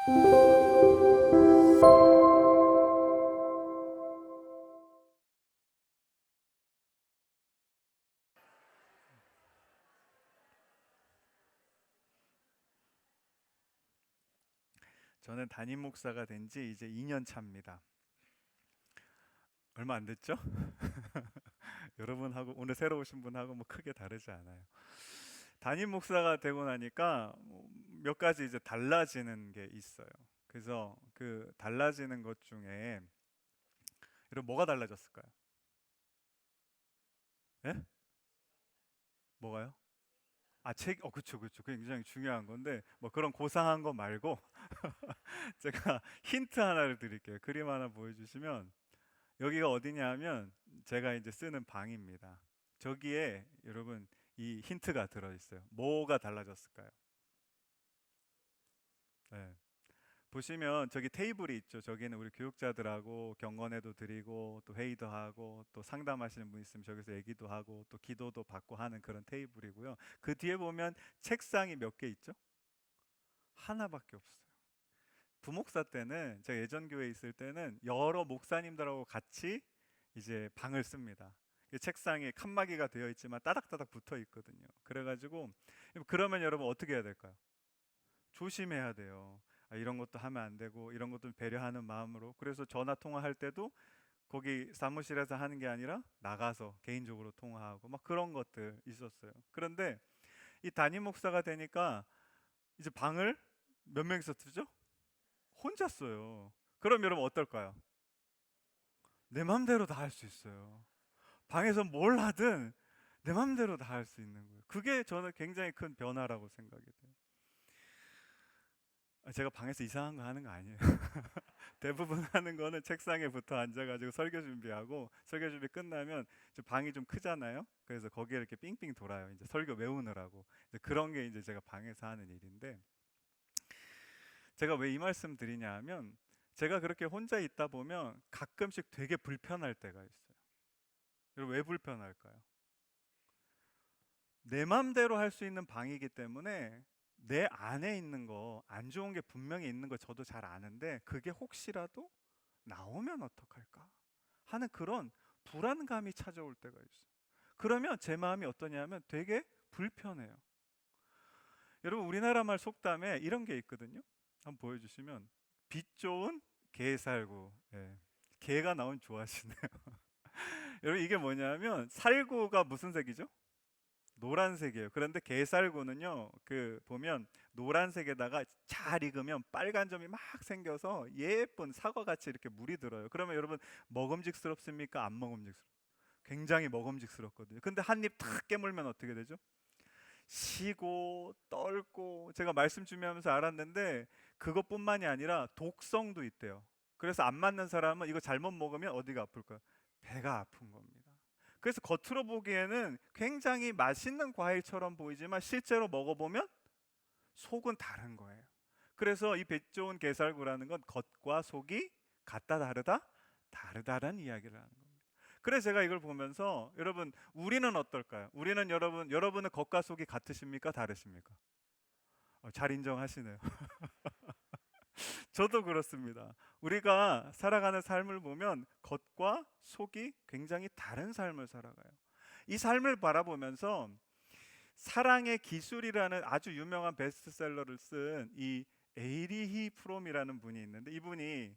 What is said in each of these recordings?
저는 담임 목사가 된 지 이제 2년 차입니다. 얼마 안 됐죠? 여러분하고 오늘 새로 오신 분하고 뭐 크게 다르지 않아요. 담임 목사가 되고 나니까 몇 가지 이제 달라지는 게 있어요. 그래서 그 달라지는 것 중에 여러분 뭐가 달라졌을까요? 예? 뭐가요? 그쵸, 그쵸. 그게 굉장히 중요한 건데, 뭐 그런 고상한 거 말고, 제가 힌트 하나를 드릴게요. 그림 하나 보여주시면, 여기가 어디냐 하면, 제가 이제 쓰는 방입니다. 저기에 여러분, 이 힌트가 들어있어요. 뭐가 달라졌을까요? 네. 보시면 저기 테이블이 있죠. 저기는 우리 교육자들하고 경건회도 드리고 또 회의도 하고 또 상담하시는 분 있으면 저기서 얘기도 하고 또 기도도 받고 하는 그런 테이블이고요. 그 뒤에 보면 책상이 몇 개 있죠? 하나밖에 없어요. 부목사 때는 제가 예전 교회에 있을 때는 여러 목사님들하고 같이 이제 방을 씁니다. 책상에 칸막이가 되어 있지만 따닥따닥 붙어 있거든요. 그래가지고 그러면 여러분 어떻게 해야 될까요? 조심해야 돼요. 이런 것도 하면 안 되고 이런 것도 배려하는 마음으로. 그래서 전화 통화할 때도 거기 사무실에서 하는 게 아니라 나가서 개인적으로 통화하고 막 그런 것들 있었어요. 그런데 이 담임 목사가 되니까 이제 방을 몇 명이서 쓰죠? 혼자 써요. 그럼 여러분 어떨까요? 내 맘대로 다 할 수 있어요. 방에서 뭘 하든 내 맘대로 다 할 수 있는 거예요. 그게 저는 굉장히 큰 변화라고 생각이 돼요. 제가 방에서 이상한 거 하는 거 아니에요. 대부분 하는 거는 책상에 붙어 앉아가지고 설교 준비하고 설교 준비 끝나면 이제 방이 좀 크잖아요. 그래서 거기에 이렇게 삥삥 돌아요. 이제 설교 외우느라고. 이제 그런 게 이제 제가 방에서 하는 일인데 제가 왜 이 말씀 드리냐 하면 제가 그렇게 혼자 있다 보면 가끔씩 되게 불편할 때가 있어요. 여러분 왜 불편할까요? 내 맘대로 할 수 있는 방이기 때문에 내 안에 있는 거 안 좋은 게 분명히 있는 거 저도 잘 아는데 그게 혹시라도 나오면 어떡할까 하는 그런 불안감이 찾아올 때가 있어요. 그러면 제 마음이 어떠냐면 되게 불편해요. 여러분 우리나라 말 속담에 이런 게 있거든요. 한번 보여주시면 빛 좋은 개 살구. 예. 개가 나온 좋아하시네요. 여러분 이게 뭐냐면 살구가 무슨 색이죠? 노란색이에요. 그런데 게살구는요, 그 보면 노란색에다가 잘 익으면 빨간 점이 막 생겨서 예쁜 사과같이 이렇게 물이 들어요. 그러면 여러분 먹음직스럽습니까? 안 먹음직스럽? 굉장히 먹음직스럽거든요. 근데 한 입 탁 깨물면 어떻게 되죠? 시고 떨고 제가 말씀 준비하면서 알았는데 그것뿐만이 아니라 독성도 있대요. 그래서 안 맞는 사람은 이거 잘못 먹으면 어디가 아플까요? 배가 아픈 겁니다. 그래서 겉으로 보기에는 굉장히 맛있는 과일처럼 보이지만 실제로 먹어보면 속은 다른 거예요. 그래서 이 배 좋은 게살구라는 건 겉과 속이 같다 다르다 다르다라는 이야기를 하는 겁니다. 그래서 제가 이걸 보면서 여러분 우리는 어떨까요? 우리는 여러분의 겉과 속이 같으십니까? 다르십니까? 잘 인정하시네요. 저도 그렇습니다. 우리가 살아가는 삶을 보면 겉과 속이 굉장히 다른 삶을 살아가요. 이 삶을 바라보면서 사랑의 기술이라는 아주 유명한 베스트셀러를 쓴 이 에이리히 프롬이라는 분이 있는데 이분이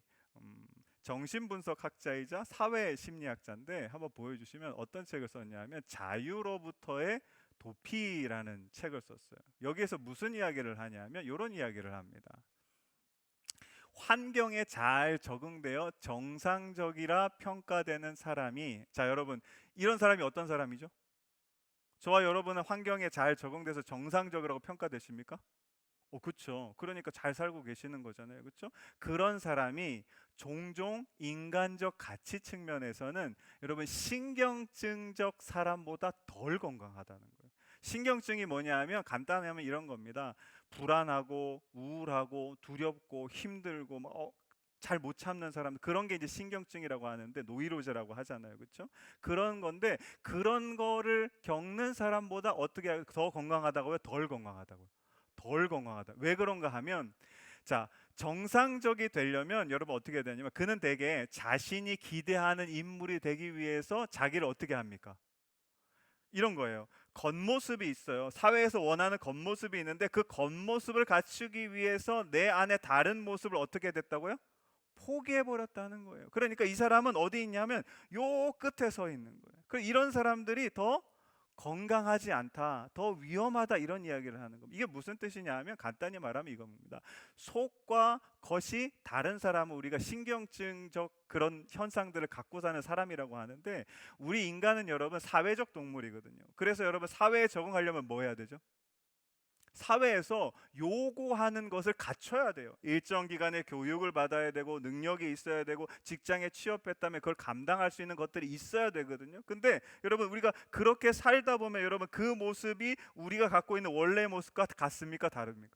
정신분석학자이자 사회심리학자인데 한번 보여주시면 어떤 책을 썼냐면 자유로부터의 도피라는 책을 썼어요. 여기에서 무슨 이야기를 하냐면 이런 이야기를 합니다. 환경에 잘 적응되어 정상적이라 평가되는 사람이 자 여러분 이런 사람이 어떤 사람이죠? 저와 여러분은 환경에 잘 적응돼서 정상적이라고 평가되십니까? 그렇죠. 그러니까 잘 살고 계시는 거잖아요. 그렇죠? 그런 사람이 종종 인간적 가치 측면에서는 여러분 신경증적 사람보다 덜 건강하다는 거예요. 신경증이 뭐냐 하면 간단하면 이런 겁니다. 불안하고 우울하고 두렵고 힘들고 잘 못 참는 사람 그런 게 이제 신경증이라고 하는데 노이로제라고 하잖아요. 그렇죠? 그런 건데 그런 거를 겪는 사람보다 어떻게 더 건강하다고요? 덜 건강하다고요. 덜 건강하다. 왜 그런가 하면 자, 정상적이 되려면 여러분 어떻게 해야 되냐면 그는 대개 자신이 기대하는 인물이 되기 위해서 자기를 어떻게 합니까? 이런 거예요. 겉모습이 있어요. 사회에서 원하는 겉모습이 있는데 그 겉모습을 갖추기 위해서 내 안에 다른 모습을 어떻게 됐다고요? 포기해 버렸다는 거예요. 그러니까 이 사람은 어디 있냐면 요 끝에 서 있는 거예요. 그 이런 사람들이 더 건강하지 않다, 더 위험하다 이런 이야기를 하는 겁니다. 이게 무슨 뜻이냐 하면 간단히 말하면 이겁니다. 속과 겉이 다른 사람은 우리가 신경증적 그런 현상들을 갖고 사는 사람이라고 하는데 우리 인간은 여러분 사회적 동물이거든요. 그래서 여러분 사회에 적응하려면 뭐 해야 되죠? 사회에서 요구하는 것을 갖춰야 돼요. 일정 기간의 교육을 받아야 되고 능력이 있어야 되고 직장에 취업했다면 그걸 감당할 수 있는 것들이 있어야 되거든요. 근데 여러분 우리가 그렇게 살다 보면 여러분 그 모습이 우리가 갖고 있는 원래의 모습과 같습니까? 다릅니까?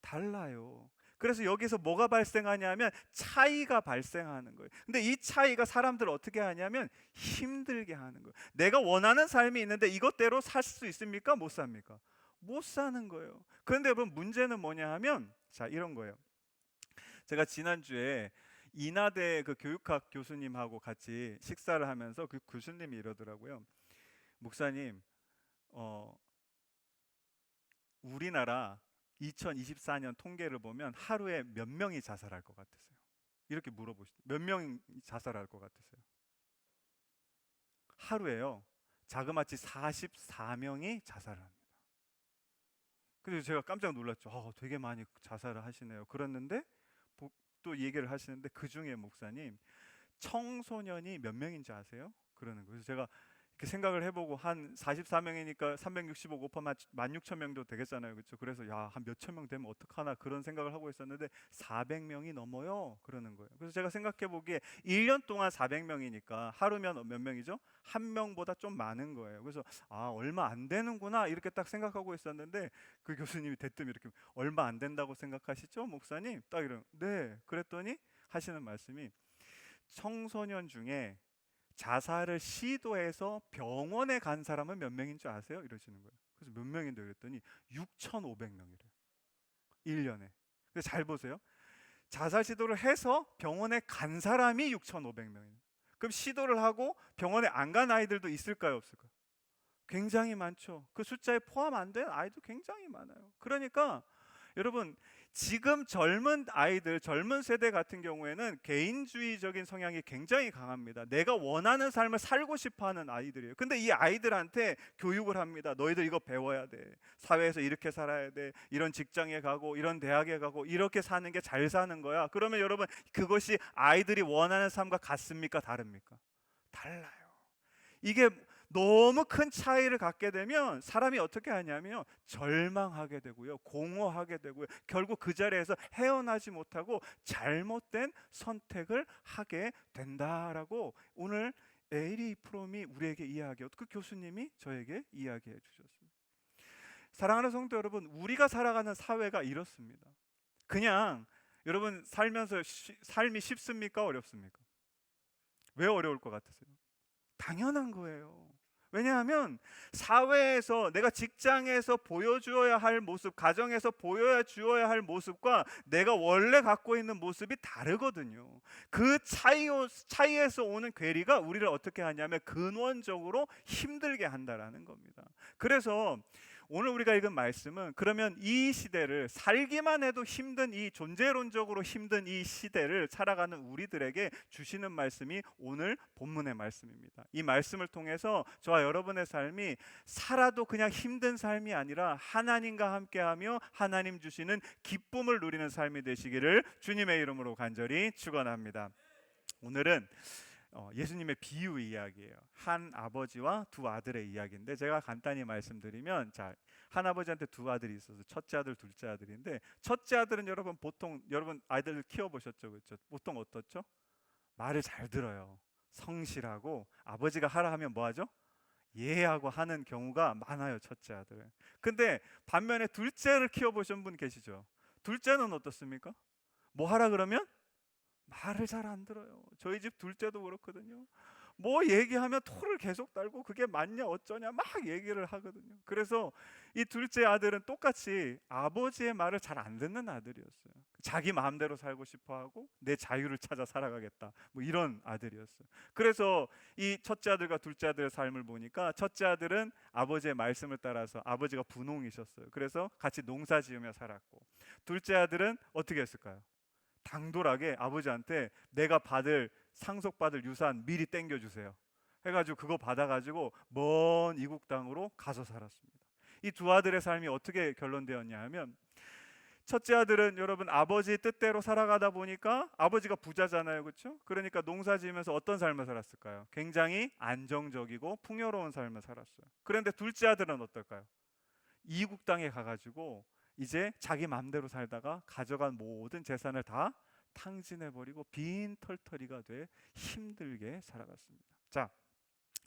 달라요. 그래서 여기서 뭐가 발생하냐면 차이가 발생하는 거예요. 근데 이 차이가 사람들을 어떻게 하냐면 힘들게 하는 거예요. 내가 원하는 삶이 있는데 이것대로 살 수 있습니까? 못 삽니까? 못 사는 거예요. 그런데 여러분 문제는 뭐냐 하면 자 이런 거예요. 제가 지난주에 인하대 그 교육학 교수님하고 같이 식사를 하면서 그 교수님이 이러더라고요. 목사님, 어, 우리나라 2024년 통계를 보면 하루에 몇 명이 자살할 것 같으세요? 이렇게 물어보시죠. 몇 명이 자살할 것 같으세요? 하루에요. 자그마치 44명이 자살을 합니다. 그래서 제가 깜짝 놀랐죠. 되게 많이 자살을 하시네요. 그랬는데 또 얘기를 하시는데 그 중에 목사님 청소년이 몇 명인지 아세요? 그러는 거예요. 그래서 제가 이렇게 생각을 해보고 한 44명이니까 365 곱하면 16,000명도 되겠잖아요. 그렇죠? 그래서 야, 한 몇천 명 되면 어떡하나 그런 생각을 하고 있었는데 400명이 넘어요. 그러는 거예요. 그래서 제가 생각해 보기에 1년 동안 400명이니까 하루면 몇 명이죠? 한 명보다 좀 많은 거예요. 그래서 얼마 안 되는구나 이렇게 딱 생각하고 있었는데 그 교수님이 대뜸 이렇게 얼마 안 된다고 생각하시죠? 목사님? 딱 이런. 네. 그랬더니 하시는 말씀이 청소년 중에 자살을 시도해서 병원에 간 사람은 몇 명인 줄 아세요? 이러시는 거예요. 그래서 몇 명인데 그랬더니 6,500명이래요. 1년에. 그래서 잘 보세요. 자살 시도를 해서 병원에 간 사람이 6,500명이에요. 그럼 시도를 하고 병원에 안 간 아이들도 있을까요, 없을까요? 굉장히 많죠. 그 숫자에 포함 안 된 아이도 굉장히 많아요. 그러니까 여러분 지금 젊은 아이들, 젊은 세대 같은 경우에는 개인주의적인 성향이 굉장히 강합니다. 내가 원하는 삶을 살고 싶어하는 아이들이에요. 근데 이 아이들한테 교육을 합니다. 너희들 이거 배워야 돼. 사회에서 이렇게 살아야 돼. 이런 직장에 가고 이런 대학에 가고 이렇게 사는 게 잘 사는 거야. 그러면 여러분 그것이 아이들이 원하는 삶과 같습니까? 다릅니까? 달라요. 이게 너무 큰 차이를 갖게 되면 사람이 어떻게 하냐면 절망하게 되고요, 공허하게 되고요, 결국 그 자리에서 헤어나지 못하고 잘못된 선택을 하게 된다라고 오늘 에리 프롬이 우리에게 이야기했고 그 교수님이 저에게 이야기해 주셨습니다. 사랑하는 성도 여러분, 우리가 살아가는 사회가 이렇습니다. 그냥 여러분 살면서 삶이 쉽습니까? 어렵습니까? 왜 어려울 것 같으세요? 당연한 거예요. 왜냐하면 사회에서 내가 직장에서 보여주어야 할 모습, 가정에서 보여주어야 할 모습과 내가 원래 갖고 있는 모습이 다르거든요. 그 차이에서 오는 괴리가 우리를 어떻게 하냐면 근원적으로 힘들게 한다라는 겁니다. 그래서 오늘 우리가 읽은 말씀은 그러면 이 시대를 살기만 해도 힘든 이 존재론적으로 힘든 이 시대를 살아가는 우리들에게 주시는 말씀이 오늘 본문의 말씀입니다. 이 말씀을 통해서 저와 여러분의 삶이 살아도 그냥 힘든 삶이 아니라 하나님과 함께하며 하나님 주시는 기쁨을 누리는 삶이 되시기를 주님의 이름으로 간절히 축원합니다. 오늘은 예수님의 비유 이야기예요. 한 아버지와 두 아들의 이야기인데 제가 간단히 말씀드리면 한 아버지한테 두 아들이 있어서 첫째 아들, 둘째 아들인데 첫째 아들은 여러분 보통 여러분 아이들 키워보셨죠, 그렇죠? 보통 어떻죠? 말을 잘 들어요. 성실하고 아버지가 하라 하면 뭐 하죠? 예하고 하는 경우가 많아요, 첫째 아들은. 근데 반면에 둘째를 키워보신 분 계시죠? 둘째는 어떻습니까? 뭐 하라 그러면 말을 잘 안 들어요. 저희 집 둘째도 그렇거든요. 뭐 얘기하면 토를 계속 달고 그게 맞냐 어쩌냐 막 얘기를 하거든요. 그래서 이 둘째 아들은 똑같이 아버지의 말을 잘 안 듣는 아들이었어요. 자기 마음대로 살고 싶어 하고 내 자유를 찾아 살아가겠다, 뭐 이런 아들이었어요. 그래서 이 첫째 아들과 둘째 아들의 삶을 보니까 첫째 아들은 아버지의 말씀을 따라서, 아버지가 분홍이셨어요. 그래서 같이 농사 지으며 살았고, 둘째 아들은 어떻게 했을까요? 당돌하게 아버지한테 내가 상속받을 유산 미리 땡겨주세요 해가지고 그거 받아가지고 먼 이국 땅으로 가서 살았습니다. 이 두 아들의 삶이 어떻게 결론되었냐 하면, 첫째 아들은 여러분 아버지 뜻대로 살아가다 보니까, 아버지가 부자잖아요, 그렇죠? 그러니까 농사 지으면서 어떤 삶을 살았을까요? 굉장히 안정적이고 풍요로운 삶을 살았어요. 그런데 둘째 아들은 어떨까요? 이국 땅에 가가지고 이제 자기 마음대로 살다가 가져간 모든 재산을 다 탕진해버리고 빈털터리가 돼 힘들게 살아갔습니다. 자,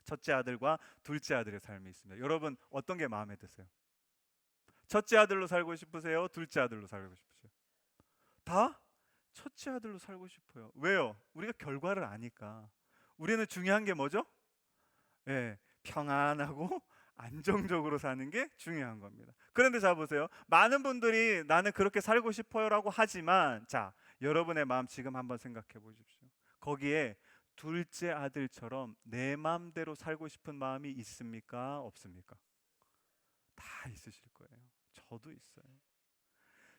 첫째 아들과 둘째 아들의 삶이 있습니다. 여러분 어떤 게 마음에 드세요? 첫째 아들로 살고 싶으세요? 둘째 아들로 살고 싶으세요? 다 첫째 아들로 살고 싶어요. 왜요? 우리가 결과를 아니까. 우리는 중요한 게 뭐죠? 예, 평안하고 안정적으로 사는 게 중요한 겁니다. 그런데 자 보세요. 많은 분들이 나는 그렇게 살고 싶어요라고 하지만, 자, 여러분의 마음 지금 한번 생각해 보십시오. 거기에 둘째 아들처럼 내 마음대로 살고 싶은 마음이 있습니까? 없습니까? 다 있으실 거예요. 저도 있어요.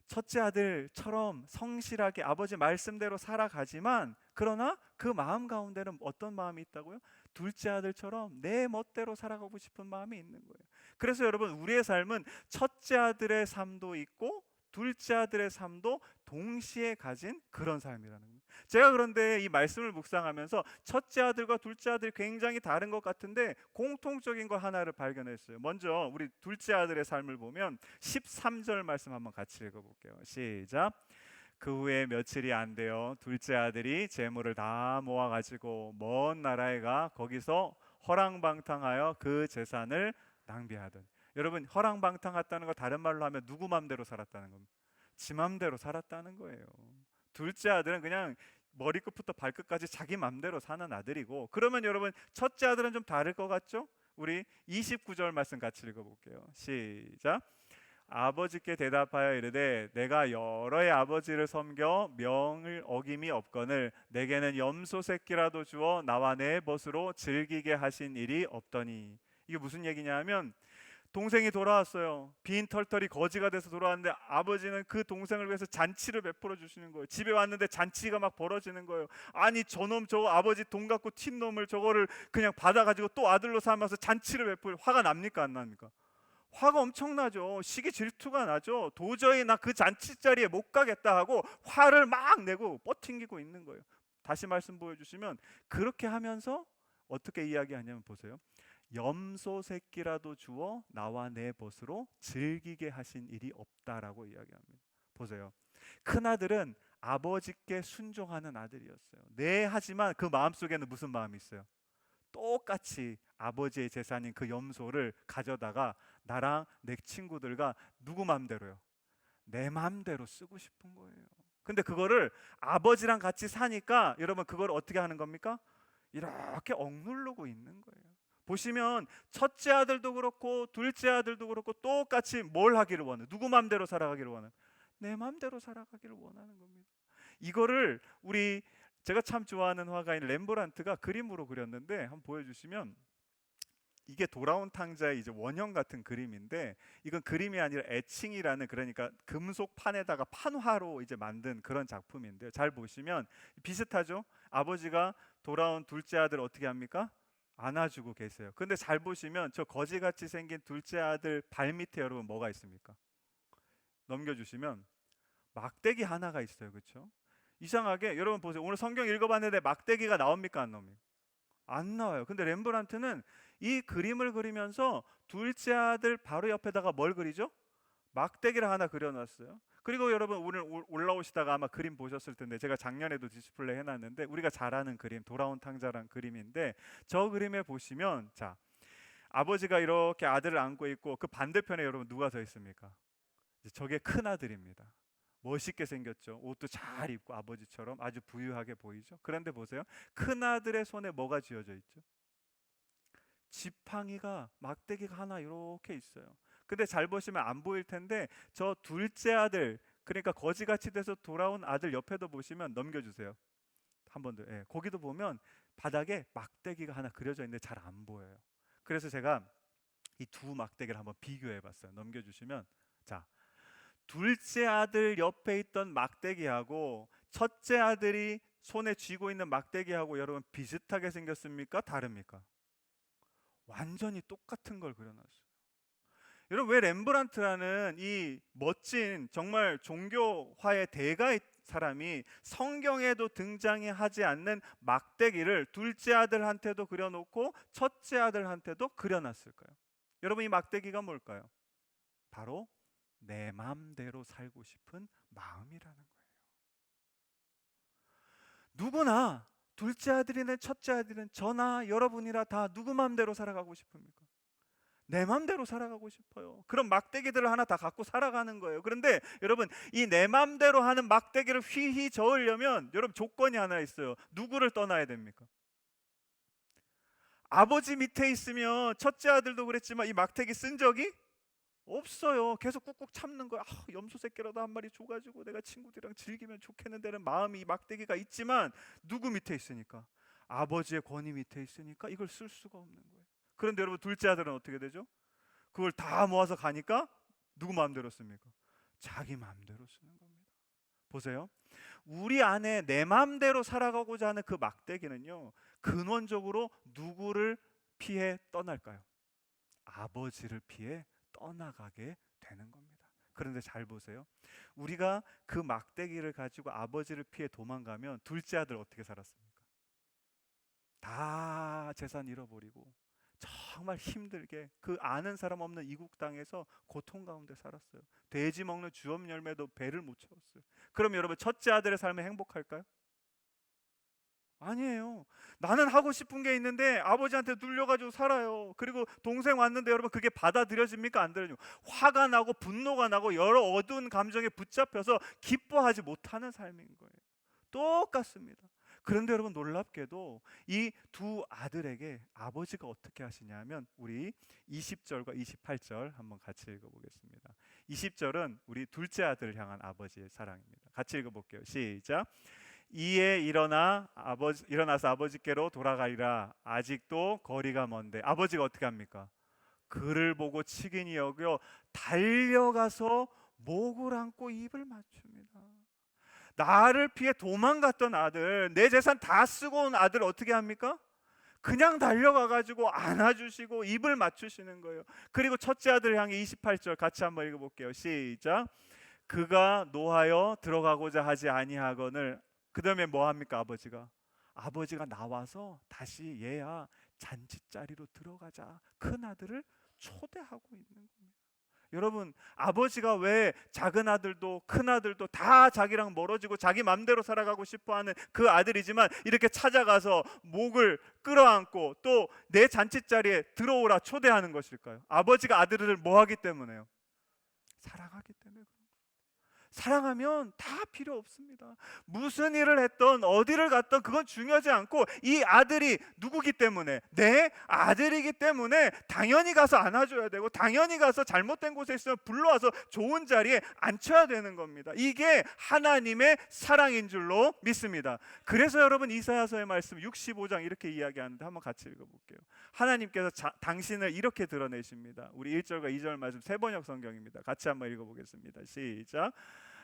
첫째 아들처럼 성실하게 아버지 말씀대로 살아가지만, 그러나 그 마음 가운데는 어떤 마음이 있다고요? 둘째 아들처럼 내 멋대로 살아가고 싶은 마음이 있는 거예요. 그래서 여러분, 우리의 삶은 첫째 아들의 삶도 있고 둘째 아들의 삶도 동시에 가진 그런 삶이라는 거예요. 제가 그런데 이 말씀을 묵상하면서 첫째 아들과 둘째 아들이 굉장히 다른 것 같은데 공통적인 거 하나를 발견했어요. 먼저 우리 둘째 아들의 삶을 보면 13절 말씀 한번 같이 읽어볼게요. 시작. 그 후에 며칠이 안 되어 둘째 아들이 재물을 다 모아가지고 먼 나라에 가 거기서 허랑방탕하여 그 재산을 낭비하던. 여러분, 허랑방탕했다는 거 다른 말로 하면 누구 맘대로 살았다는 겁니다. 지 맘대로 살았다는 거예요. 둘째 아들은 그냥 머리끝부터 발끝까지 자기 맘대로 사는 아들이고, 그러면 여러분 첫째 아들은 좀 다를 것 같죠? 우리 29절 말씀 같이 읽어볼게요. 시작. 아버지께 대답하여 이르되 내가 여러의 아버지를 섬겨 명을 어김이 없거늘 내게는 염소 새끼라도 주어 나와 내 벗으로 즐기게 하신 일이 없더니. 이게 무슨 얘기냐 하면, 동생이 돌아왔어요. 빈털터리 거지가 돼서 돌아왔는데 아버지는 그 동생을 위해서 잔치를 베풀어 주시는 거예요. 집에 왔는데 잔치가 막 벌어지는 거예요. 아니 저놈, 저 아버지 돈 갖고 튄 놈을 저거를 그냥 받아가지고 또 아들로 삼아서 잔치를 베풀. 화가 납니까 안 납니까? 화가 엄청나죠. 시기 질투가 나죠. 도저히 나 그 잔치 자리에 못 가겠다 하고 화를 막 내고 뻗팅기고 있는 거예요. 다시 말씀 보여주시면, 그렇게 하면서 어떻게 이야기하냐면 보세요. 염소 새끼라도 주어 나와 내 벗으로 즐기게 하신 일이 없다라고 이야기합니다. 보세요. 큰아들은 아버지께 순종하는 아들이었어요. 네, 하지만 그 마음속에는 무슨 마음이 있어요? 똑같이 아버지의 재산인 그 염소를 가져다가 나랑 내 친구들과 누구 마음대로요? 내 마음대로 쓰고 싶은 거예요. 근데 그거를 아버지랑 같이 사니까 여러분, 그걸 어떻게 하는 겁니까? 이렇게 억누르고 있는 거예요. 보시면 첫째 아들도 그렇고 둘째 아들도 그렇고 똑같이 뭘 하기를 원해? 누구 마음대로 살아가기를 원해? 내 마음대로 살아가기를 원하는 겁니다. 이거를 제가 참 좋아하는 화가인 렘브란트가 그림으로 그렸는데, 한번 보여주시면, 이게 돌아온 탕자의 이제 원형 같은 그림인데, 이건 그림이 아니라 애칭이라는, 그러니까 금속 판에다가 판화로 이제 만든 그런 작품인데요. 잘 보시면 비슷하죠? 아버지가 돌아온 둘째 아들 어떻게 합니까? 안아주고 계세요. 근데 잘 보시면 저 거지같이 생긴 둘째 아들 발 밑에 여러분 뭐가 있습니까? 넘겨주시면 막대기 하나가 있어요. 그렇죠? 이상하게 여러분 보세요. 오늘 성경 읽어봤는데 막대기가 나옵니까 안 나옵니까? 안 나와요. 근데 렘브란트는 이 그림을 그리면서 둘째 아들 바로 옆에다가 뭘 그리죠? 막대기를 하나 그려놨어요. 그리고 여러분 오늘 올라오시다가 아마 그림 보셨을 텐데, 제가 작년에도 디스플레이 해놨는데, 우리가 잘 아는 그림, 돌아온 탕자란 그림인데, 저 그림에 보시면, 자, 아버지가 이렇게 아들을 안고 있고 그 반대편에 여러분 누가 서 있습니까? 저게 큰 아들입니다. 멋있게 생겼죠. 옷도 잘 입고 아버지처럼 아주 부유하게 보이죠. 그런데 보세요. 큰 아들의 손에 뭐가 쥐어져 있죠? 지팡이가, 막대기가 하나 이렇게 있어요. 근데 잘 보시면 안 보일 텐데 저 둘째 아들, 그러니까 거지같이 돼서 돌아온 아들 옆에도 보시면 넘겨주세요. 한 번 더. 예, 거기도 보면 바닥에 막대기가 하나 그려져 있는데 잘 안 보여요. 그래서 제가 이 두 막대기를 한번 비교해 봤어요. 넘겨주시면, 자, 둘째 아들 옆에 있던 막대기하고 첫째 아들이 손에 쥐고 있는 막대기하고 여러분 비슷하게 생겼습니까? 다릅니까? 완전히 똑같은 걸 그려놨어요. 여러분, 왜 렘브란트라는 이 멋진 정말 종교화의 대가의 사람이 성경에도 등장이 하지 않는 막대기를 둘째 아들한테도 그려놓고 첫째 아들한테도 그려놨을까요? 여러분, 이 막대기가 뭘까요? 바로 내 마음대로 살고 싶은 마음이라는 거예요. 누구나, 둘째 아들이든 첫째 아들이든 저나 여러분이라 다 누구 마음대로 살아가고 싶습니까? 내 맘대로 살아가고 싶어요. 그런 막대기들을 하나 다 갖고 살아가는 거예요. 그런데 여러분, 이 내 맘대로 하는 막대기를 휘휘 저으려면 여러분 조건이 하나 있어요. 누구를 떠나야 됩니까? 아버지 밑에 있으면 첫째 아들도 그랬지만 이 막대기 쓴 적이 없어요. 계속 꾹꾹 참는 거야. 염소 새끼라도 한 마리 줘가지고 내가 친구들이랑 즐기면 좋겠는데는 마음이, 이 막대기가 있지만 누구 밑에 있으니까? 아버지의 권위 밑에 있으니까 이걸 쓸 수가 없는 거예요. 그런데 여러분, 둘째 아들은 어떻게 되죠? 그걸 다 모아서 가니까 누구 마음대로 씁니까? 자기 마음대로 쓰는 겁니다. 보세요. 우리 안에 내 마음대로 살아가고자 하는 그 막대기는요, 근원적으로 누구를 피해 떠날까요? 아버지를 피해 떠나가게 되는 겁니다. 그런데 잘 보세요. 우리가 그 막대기를 가지고 아버지를 피해 도망가면 둘째 아들 어떻게 살았습니까? 다 재산 잃어버리고 정말 힘들게 그 아는 사람 없는 이국 땅에서 고통 가운데 살았어요. 돼지 먹는 주업 열매도 배를 못 채웠어요. 그럼 여러분, 첫째 아들의 삶이 행복할까요? 아니에요. 나는 하고 싶은 게 있는데 아버지한테 눌려가지고 살아요. 그리고 동생 왔는데 여러분, 그게 받아들여집니까? 안 들어요. 화가 나고 분노가 나고 여러 어두운 감정에 붙잡혀서 기뻐하지 못하는 삶인 거예요. 똑같습니다. 그런데 여러분, 놀랍게도 이 두 아들에게 아버지가 어떻게 하시냐면, 우리 20절과 28절 한번 같이 읽어보겠습니다. 20절은 우리 둘째 아들을 향한 아버지의 사랑입니다. 같이 읽어볼게요. 시작. 이에 일어나서 아버지께로 돌아가리라. 아직도 거리가 먼데. 아버지가 어떻게 합니까? 그를 보고 치긴히 여겨 달려가서 목을 안고 입을 맞춥니다. 나를 피해 도망갔던 아들, 내 재산 다 쓰고 온 아들 어떻게 합니까? 그냥 달려가가지고 안아주시고 입을 맞추시는 거예요. 그리고 첫째 아들 향해 28절 같이 한번 읽어볼게요. 시작. 그가 노하여 들어가고자 하지 아니하거늘. 그 다음에 뭐 합니까? 아버지가 나와서 다시 얘야 잔치자리로 들어가자, 큰 아들을 초대하고 있는 겁니다. 여러분, 아버지가 왜 작은 아들도 큰 아들도 다 자기랑 멀어지고 자기 맘대로 살아가고 싶어하는 그 아들이지만 이렇게 찾아가서 목을 끌어안고 또 내 잔치자리에 들어오라 초대하는 것일까요? 아버지가 아들을 뭐 하기 때문에요? 사랑하기 때문에. 사랑하면 다 필요 없습니다. 무슨 일을 했던 어디를 갔던 그건 중요하지 않고 이 아들이 누구기 때문에, 내 아들이기 때문에 당연히 가서 안아줘야 되고 당연히 가서 잘못된 곳에 있으면 불러와서 좋은 자리에 앉혀야 되는 겁니다. 이게 하나님의 사랑인 줄로 믿습니다. 그래서 여러분, 이사야서의 말씀 65장 이렇게 이야기하는데 한번 같이 읽어볼게요. 하나님께서 당신을 이렇게 드러내십니다. 우리 1절과 2절 말씀 세번역 성경입니다. 같이 한번 읽어보겠습니다. 시작.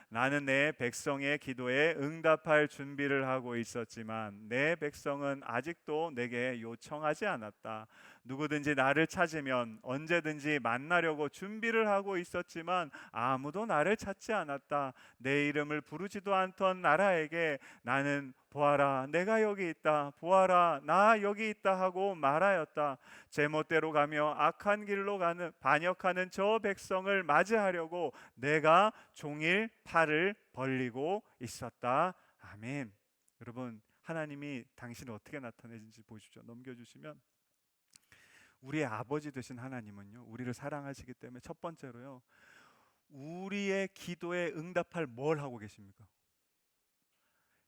나는 내 백성의 기도에 응답할 준비를 하고 있었지만 내 백성은 아직도 내게 요청하지 않았다. 누구든지 나를 찾으면 언제든지 만나려고 준비를 하고 있었지만 아무도 나를 찾지 않았다. 내 이름을 부르지도 않던 나라에게 나는 보아라 내가 여기 있다, 보아라 나 여기 있다 하고 말하였다. 제멋대로 가며 악한 길로 가는 반역하는 저 백성을 맞이하려고 내가 종일 팔을 벌리고 있었다. 아멘. 여러분, 하나님이 당신을 어떻게 나타내신지 보십시오. 넘겨주시면, 우리의 아버지 되신 하나님은요, 우리를 사랑하시기 때문에 첫 번째로요, 우리의 기도에 응답할 뭘 하고 계십니까?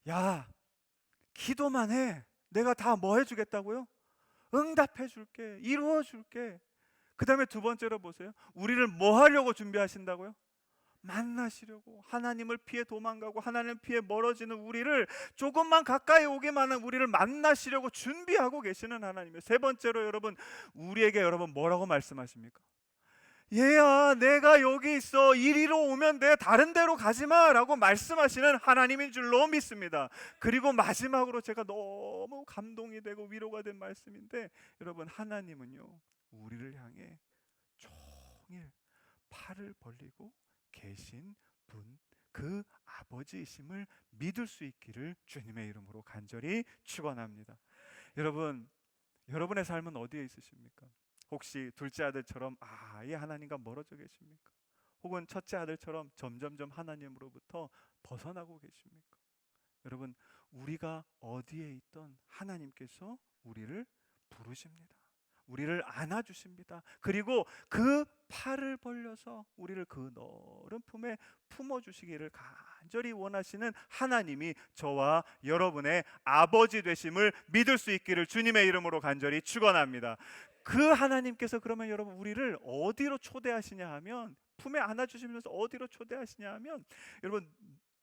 야, 기도만 해. 내가 다 뭐 해주겠다고요? 응답해 줄게. 이루어 줄게. 그 다음에 두 번째로 보세요. 우리를 뭐 하려고 준비하신다고요? 만나시려고. 하나님을 피해 도망가고 하나님을 피해 멀어지는 우리를, 조금만 가까이 오기만 한 우리를 만나시려고 준비하고 계시는 하나님이에요. 세 번째로 여러분, 우리에게 여러분 뭐라고 말씀하십니까? 얘야, 내가 여기 있어. 이리로 오면 돼. 다른 데로 가지 마 라고 말씀하시는 하나님인 줄로 믿습니다. 그리고 마지막으로 제가 너무 감동이 되고 위로가 된 말씀인데, 여러분, 하나님은요 우리를 향해 종일 팔을 벌리고 계신 분, 그 아버지이심을 믿을 수 있기를 주님의 이름으로 간절히 축원합니다. 여러분, 여러분의 삶은 어디에 있으십니까? 혹시 둘째 아들처럼 이 하나님과 멀어져 계십니까? 혹은 첫째 아들처럼 점점점 하나님으로부터 벗어나고 계십니까? 여러분, 우리가 어디에 있던 하나님께서 우리를 부르십니다. 우리를 안아주십니다. 그리고 그 팔을 벌려서 우리를 그 너른 품에 품어주시기를 간절히 원하시는 하나님이 저와 여러분의 아버지 되심을 믿을 수 있기를 주님의 이름으로 간절히 축원합니다. 그 하나님께서 그러면 여러분 우리를 어디로 초대하시냐 하면, 품에 안아주시면서 어디로 초대하시냐 하면, 여러분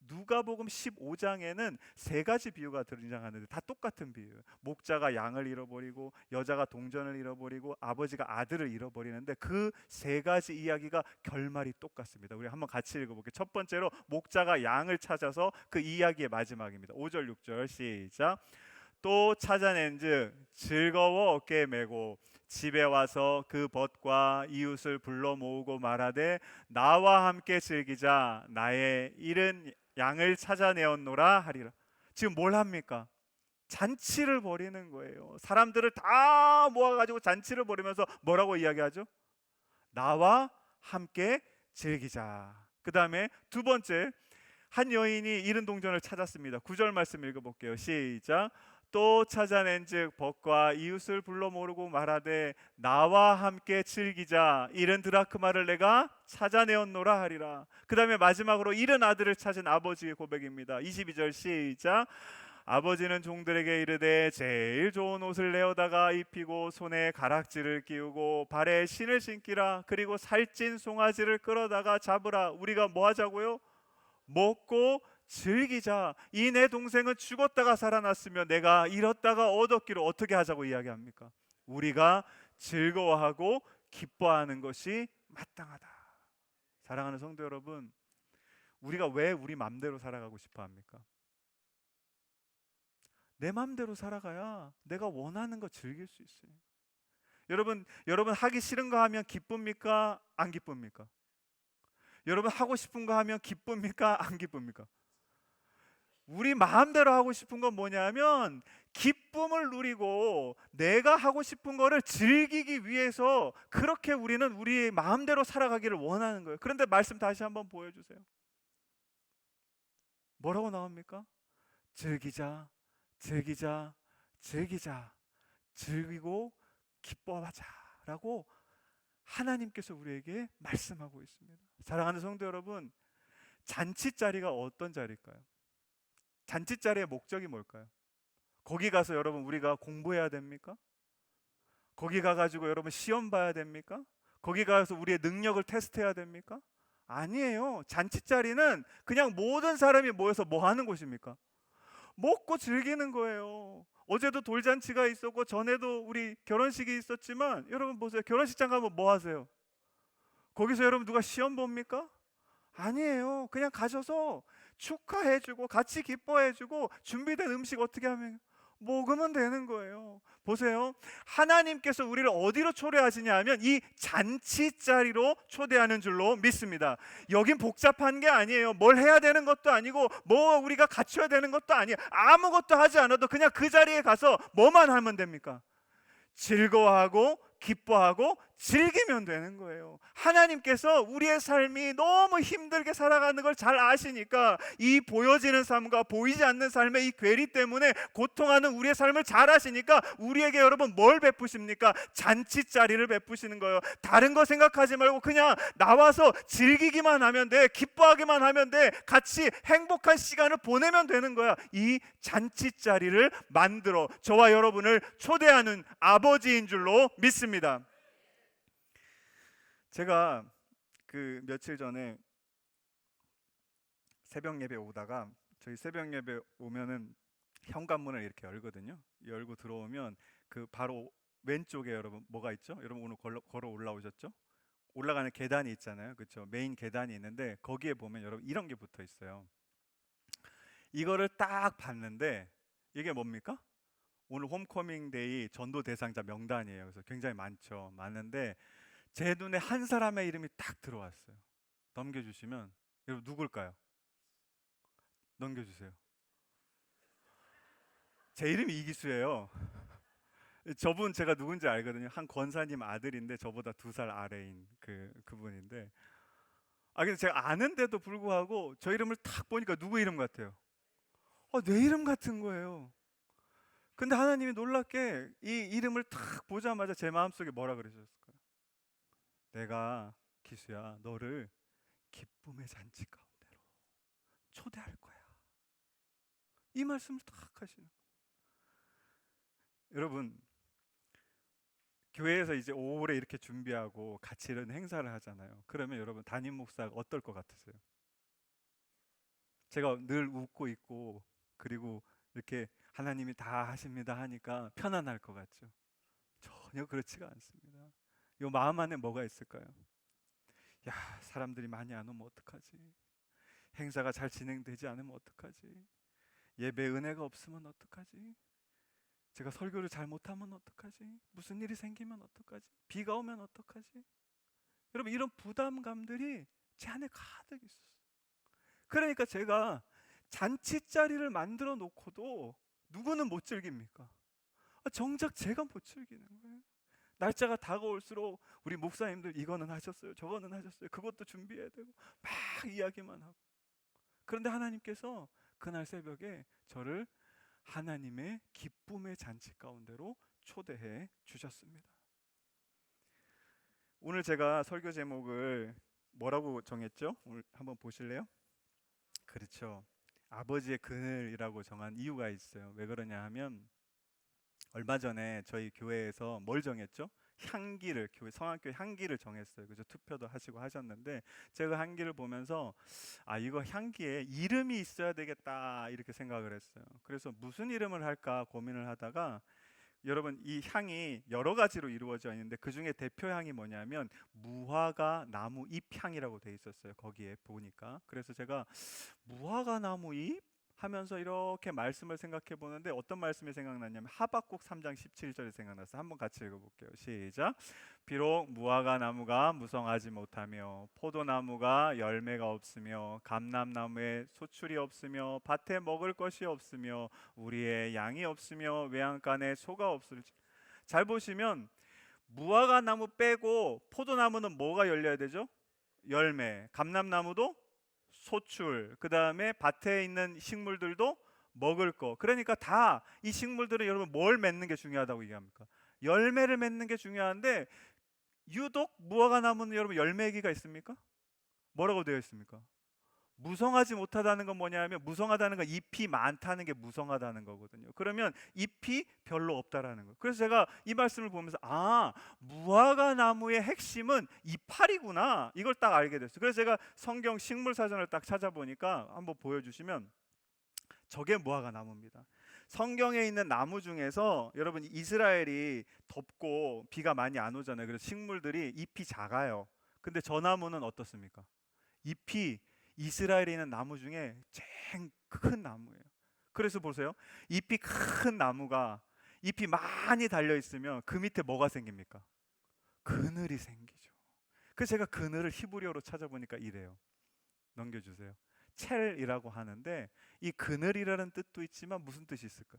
누가복음 15장에는 세 가지 비유가 등장하는데 다 똑같은 비유예요. 목자가 양을 잃어버리고, 여자가 동전을 잃어버리고, 아버지가 아들을 잃어버리는데 그 세 가지 이야기가 결말이 똑같습니다. 우리 한번 같이 읽어볼게요. 첫 번째로 목자가 양을 찾아서, 그 이야기의 마지막입니다. 5절 6절 시작. 또 찾아낸즉 즐거워 어깨에 메고 집에 와서 그 벗과 이웃을 불러 모으고 말하되 나와 함께 즐기자, 나의 잃은 양을 찾아내었노라 하리라. 지금 뭘 합니까? 잔치를 벌이는 거예요. 사람들을 다 모아가지고 잔치를 벌이면서 뭐라고 이야기하죠? 나와 함께 즐기자. 그 다음에 두 번째, 한 여인이 잃은 동전을 찾았습니다. 9절 말씀 읽어볼게요. 시작. 또 찾아낸즉 벗과 이웃을 불러 모으고 말하되 나와 함께 즐기자, 잃은 드라크마를 내가 찾아내었노라 하리라. 그 다음에 마지막으로 잃은 아들을 찾은 아버지의 고백입니다. 22절 시작. 아버지는 종들에게 이르되 제일 좋은 옷을 내어다가 입히고 손에 가락지를 끼우고 발에 신을 신기라. 그리고 살찐 송아지를 끌어다가 잡으라. 우리가 뭐 하자고요? 먹고 즐기자. 이 내 동생은 죽었다가 살아났으며 내가 잃었다가 얻었기를 어떻게 하자고 이야기합니까? 우리가 즐거워하고 기뻐하는 것이 마땅하다. 사랑하는 성도 여러분, 우리가 왜 우리 맘대로 살아가고 싶어 합니까? 내 맘대로 살아가야 내가 원하는 거 즐길 수 있어요. 여러분 하기 싫은 거 하면 기쁩니까? 안 기쁩니까? 여러분 하고 싶은 거 하면 기쁩니까? 안 기쁩니까? 우리 마음대로 하고 싶은 건 뭐냐면 기쁨을 누리고 내가 하고 싶은 거를 즐기기 위해서 그렇게 우리는 우리 마음대로 살아가기를 원하는 거예요. 그런데 말씀 다시 한번 보여주세요. 뭐라고 나옵니까? 즐기자, 즐기자, 즐기자, 즐기고 기뻐하자 라고 하나님께서 우리에게 말씀하고 있습니다. 사랑하는 성도 여러분, 잔치 자리가 어떤 자리일까요? 잔치 자리의 목적이 뭘까요? 거기 가서 여러분 우리가 공부해야 됩니까? 거기 가가지고 여러분 시험 봐야 됩니까? 거기 가서 우리의 능력을 테스트해야 됩니까? 아니에요. 잔치 자리는 그냥 모든 사람이 모여서 뭐 하는 곳입니까? 먹고 즐기는 거예요. 어제도 돌잔치가 있었고 전에도 우리 결혼식이 있었지만, 여러분 보세요. 결혼식장 가면 뭐 하세요? 거기서 여러분 누가 시험 봅니까? 아니에요. 그냥 가셔서 축하해주고 같이 기뻐해주고 준비된 음식 어떻게 하면 먹으면 되는 거예요. 보세요. 하나님께서 우리를 어디로 초대하시냐 하면 이 잔치 자리로 초대하는 줄로 믿습니다. 여긴 복잡한 게 아니에요. 뭘 해야 되는 것도 아니고 뭐 우리가 갖춰야 되는 것도 아니에요. 아무것도 하지 않아도 그냥 그 자리에 가서 뭐만 하면 됩니까? 즐거워하고 기뻐하고 즐기면 되는 거예요. 하나님께서 우리의 삶이 너무 힘들게 살아가는 걸 잘 아시니까 이 보여지는 삶과 보이지 않는 삶의 이 괴리 때문에 고통하는 우리의 삶을 잘 아시니까 우리에게 여러분 뭘 베푸십니까? 잔치자리를 베푸시는 거예요. 다른 거 생각하지 말고 그냥 나와서 즐기기만 하면 돼. 기뻐하기만 하면 돼. 같이 행복한 시간을 보내면 되는 거야. 이 잔치자리를 만들어 저와 여러분을 초대하는 아버지인 줄로 믿습니다. 제가 그 며칠 전에 새벽 예배 오다가, 저희 새벽 예배 오면은 현관문을 이렇게 열거든요. 열고 들어오면 그 바로 왼쪽에 여러분 뭐가 있죠? 여러분 오늘 걸어 올라오셨죠? 올라가는 계단이 있잖아요. 그렇죠? 메인 계단이 있는데 거기에 보면 여러분 이런 게 붙어 있어요. 이거를 딱 봤는데 이게 뭡니까? 오늘 홈커밍 데이 전도 대상자 명단이에요. 그래서 굉장히 많은데 제 눈에 한 사람의 이름이 딱 들어왔어요. 넘겨주시면 여러분 누굴까요? 넘겨주세요. 제 이름이 이기수예요. 저분 제가 누군지 알거든요. 한 권사님 아들인데 저보다 2살 아래인 그분인데, 근데 제가 아는데도 불구하고 저 이름을 딱 보니까 누구 이름 같아요? 내 이름 같은 거예요. 근데 하나님이 놀랍게 이 이름을 딱 보자마자 제 마음속에 뭐라 그러셨을까요? 내가 기수야 너를 기쁨의 잔치 가운데로 초대할 거야. 이 말씀을 딱 하시는 거예요. 여러분 교회에서 이제 오후에 이렇게 준비하고 같이 이런 행사를 하잖아요. 그러면 여러분 담임 목사가 어떨 것 같으세요? 제가 늘 웃고 있고 그리고 이렇게 하나님이 다 하십니다 하니까 편안할 것 같죠? 전혀 그렇지가 않습니다. 이 마음 안에 뭐가 있을까요? 야, 사람들이 많이 안 오면 어떡하지? 행사가 잘 진행되지 않으면 어떡하지? 예배 은혜가 없으면 어떡하지? 제가 설교를 잘 못하면 어떡하지? 무슨 일이 생기면 어떡하지? 비가 오면 어떡하지? 여러분 이런 부담감들이 제 안에 가득 있었어요. 그러니까 제가 잔치자리를 만들어 놓고도 누구는 못 즐깁니까? 정작 제가 못 즐기는 거예요. 날짜가 다가올수록 우리 목사님들 이거는 하셨어요, 저거는 하셨어요, 그것도 준비해야 되고 막 이야기만 하고. 그런데 하나님께서 그날 새벽에 저를 하나님의 기쁨의 잔치 가운데로 초대해 주셨습니다. 오늘 제가 설교 제목을 뭐라고 정했죠? 오늘 한번 보실래요? 그렇죠. 아버지의 그늘이라고 정한 이유가 있어요. 왜 그러냐 하면 얼마 전에 저희 교회에서 뭘 정했죠? 향기를, 교회 성안교회 향기를 정했어요. 그래서 투표도 하시고 하셨는데 제가 향기를 보면서 이거 향기에 이름이 있어야 되겠다 이렇게 생각을 했어요. 그래서 무슨 이름을 할까 고민을 하다가 여러분 이 향이 여러 가지로 이루어져 있는데 그 중에 대표 향이 뭐냐면 무화과 나무 잎 향이라고 돼 있었어요. 거기에 보니까. 그래서 제가 무화과 나무 잎 하면서 이렇게 말씀을 생각해 보는데 어떤 말씀이 생각났냐면 하박국 3장 17절이 생각났어요. 한번 같이 읽어볼게요. 시작. 비록 무화과 나무가 무성하지 못하며 포도나무가 열매가 없으며 감람나무에 소출이 없으며 밭에 먹을 것이 없으며 우리의 양이 없으며 외양간에 소가 없을지. 잘 보시면 무화과 나무 빼고 포도나무는 뭐가 열려야 되죠? 열매. 감람나무도 소출, 그 다음에 밭에 있는 식물들도 먹을 거. 그러니까 다 이 식물들은 여러분 뭘 맺는 게 중요하다고 얘기합니까? 열매를 맺는 게 중요한데 유독 무화과 나무는 여러분 열매기가 있습니까? 뭐라고 되어 있습니까? 무성하지 못하다는 건 뭐냐면 무성하다는 건 잎이 많다는 게 무성하다는 거거든요. 그러면 잎이 별로 없다라는 거예요. 그래서 제가 이 말씀을 보면서 무화과 나무의 핵심은 이파리구나 이걸 딱 알게 됐어요. 그래서 제가 성경 식물 사전을 딱 찾아보니까 한번 보여주시면 저게 무화과 나무입니다. 성경에 있는 나무 중에서 여러분 이스라엘이 덥고 비가 많이 안 오잖아요. 그래서 식물들이 잎이 작아요. 근데 저 나무는 어떻습니까? 잎이 이스라엘에 있는 나무 중에 제일 큰 나무예요. 그래서 보세요. 잎이 큰 나무가 잎이 많이 달려 있으면 그 밑에 뭐가 생깁니까? 그늘이 생기죠. 그래서 제가 그늘을 히브리어로 찾아보니까 이래요. 넘겨주세요. 첼이라고 하는데 이 그늘이라는 뜻도 있지만 무슨 뜻이 있을까?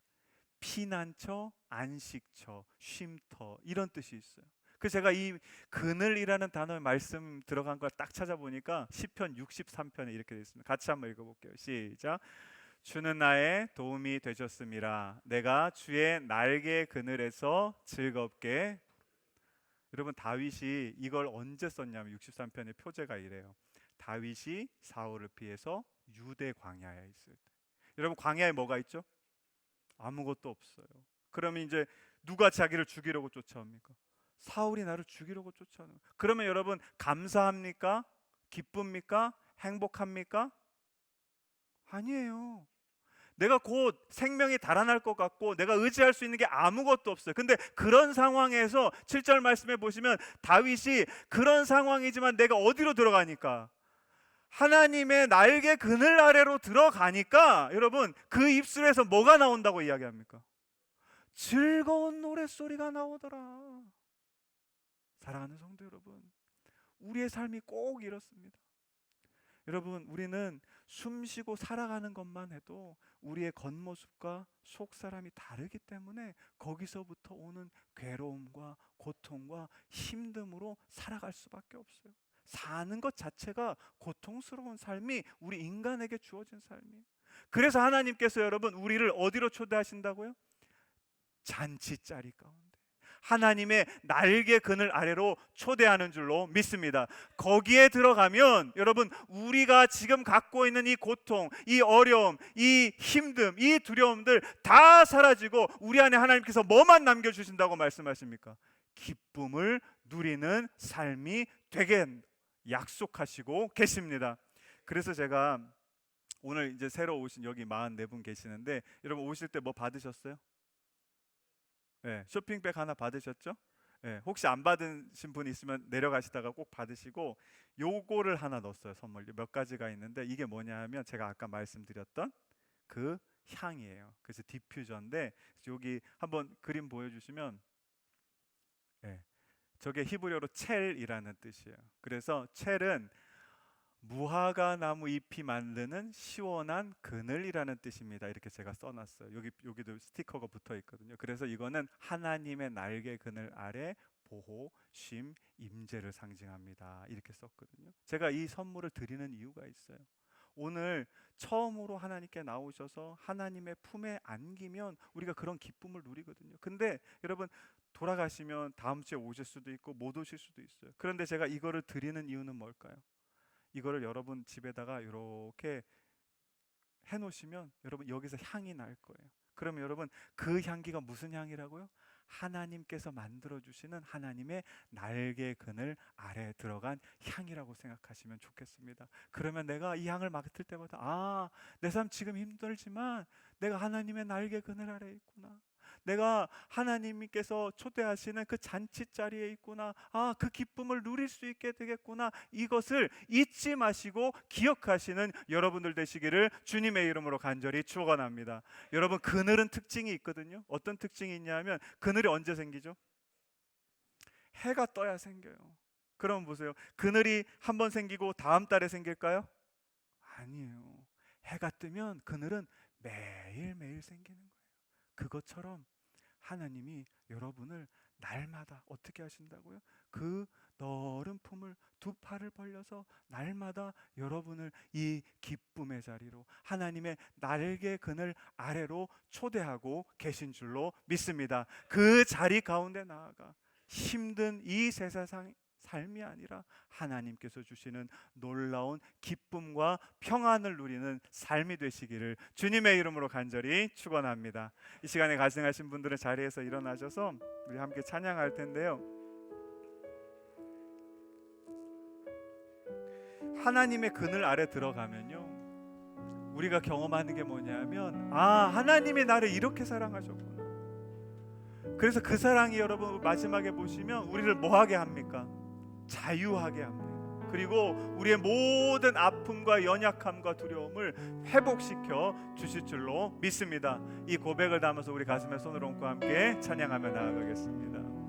피난처, 안식처, 쉼터 이런 뜻이 있어요. 그 제가 이 그늘이라는 단어의 말씀 들어간 걸 딱 찾아보니까 시편 63편에 이렇게 되어 있습니다. 같이 한번 읽어볼게요. 시작. 주는 나의 도움이 되셨음이라. 내가 주의 날개 그늘에서 즐겁게. 여러분, 다윗이 이걸 언제 썼냐면 63편의 표제가 이래요. 다윗이 사울을 피해서 유대 광야에 있을 때. 여러분, 광야에 뭐가 있죠? 아무것도 없어요. 그러면 이제 누가 자기를 죽이려고 쫓아옵니까? 사울이 나를 죽이려고 쫓아오는. 그러면 여러분, 감사합니까? 기쁩니까? 행복합니까? 아니에요. 내가 곧 생명이 달아날 것 같고 내가 의지할 수 있는 게 아무것도 없어요. 근데 그런 상황에서 7절 말씀에 보시면 다윗이 그런 상황이지만 내가 어디로 들어가니까? 하나님의 날개 그늘 아래로 들어가니까 여러분, 그 입술에서 뭐가 나온다고 이야기합니까? 즐거운 노랫소리가 나오더라. 사랑하는 성도 여러분, 우리의 삶이 꼭 이렇습니다. 여러분, 우리는 숨쉬고 살아가는 것만 해도 우리의 겉모습과 속사람이 다르기 때문에 거기서부터 오는 괴로움과 고통과 힘듦으로 살아갈 수밖에 없어요. 사는 것 자체가 고통스러운 삶이 우리 인간에게 주어진 삶이에요. 그래서 하나님께서 여러분, 우리를 어디로 초대하신다고요? 잔치자리 가운데, 하나님의 날개 그늘 아래로 초대하는 줄로 믿습니다. 거기에 들어가면 여러분, 우리가 지금 갖고 있는 이 고통, 이 어려움, 이 힘듦, 이 두려움들 다 사라지고 우리 안에 하나님께서 뭐만 남겨주신다고 말씀하십니까? 기쁨을 누리는 삶이 되게 약속하시고 계십니다. 그래서 제가 오늘 이제 새로 오신 여기 44분 계시는데, 여러분 오실 때 뭐 받으셨어요? 네, 쇼핑백 하나 받으셨죠? 네, 혹시 안 받으신 분 있으면 내려가시다가 꼭 받으시고, 요거를 하나 넣었어요. 선물 몇 가지가 있는데, 이게 뭐냐 하면 제가 아까 말씀드렸던 그 향이에요. 그래서 디퓨저인데, 여기 한번 그림 보여주시면, 네, 저게 히브리어로 첼이라는 뜻이에요. 그래서 첼은 무화과 나무 잎이 만드는 시원한 그늘이라는 뜻입니다. 이렇게 제가 써놨어요. 여기도 스티커가 붙어 있거든요. 그래서 이거는 하나님의 날개 그늘 아래 보호, 쉼, 임재를 상징합니다. 이렇게 썼거든요. 제가 이 선물을 드리는 이유가 있어요. 오늘 처음으로 하나님께 나오셔서 하나님의 품에 안기면 우리가 그런 기쁨을 누리거든요. 근데 여러분, 돌아가시면 다음 주에 오실 수도 있고 못 오실 수도 있어요. 그런데 제가 이거를 드리는 이유는 뭘까요? 이거를 여러분 집에다가 이렇게 해놓으시면 여러분 여기서 향이 날 거예요. 그러면 여러분, 그 향기가 무슨 향이라고요? 하나님께서 만들어주시는 하나님의 날개 그늘 아래에 들어간 향이라고 생각하시면 좋겠습니다. 그러면 내가 이 향을 맡을 때마다, 아, 내 삶 지금 힘들지만 내가 하나님의 날개 그늘 아래에 있구나. 내가 하나님께서 초대하시는 그 잔치자리에 있구나. 아, 그 기쁨을 누릴 수 있게 되겠구나. 이것을 잊지 마시고 기억하시는 여러분들 되시기를 주님의 이름으로 간절히 축원합니다. 여러분, 그늘은 특징이 있거든요. 어떤 특징이 있냐면, 그늘이 언제 생기죠? 해가 떠야 생겨요. 그럼 보세요. 그늘이 한번 생기고 다음 달에 생길까요? 아니에요. 해가 뜨면 그늘은 매일매일 생기는 거예요. 그것처럼 하나님이 여러분을 날마다 어떻게 하신다고요? 그 너른 품을 두 팔을 벌려서 날마다 여러분을 이 기쁨의 자리로, 하나님의 날개 그늘 아래로 초대하고 계신 줄로 믿습니다. 그 자리 가운데 나아가 힘든 이 세상 삶이 아니라 하나님께서 주시는 놀라운 기쁨과 평안을 누리는 삶이 되시기를 주님의 이름으로 간절히 축원합니다. 이 시간에 가증하신 분들은 자리에서 일어나셔서 우리 함께 찬양할 텐데요. 하나님의 그늘 아래 들어가면요, 우리가 경험하는 게 뭐냐면, 아, 하나님이 나를 이렇게 사랑하셨구나. 그래서 그 사랑이 여러분 마지막에 보시면 우리를 뭐하게 합니까? 자유하게 합니다. 그리고 우리의 모든 아픔과 연약함과 두려움을 회복시켜 주실 줄로 믿습니다. 이 고백을 담아서 우리 가슴에 손을 얹고 함께 찬양하며 나아가겠습니다.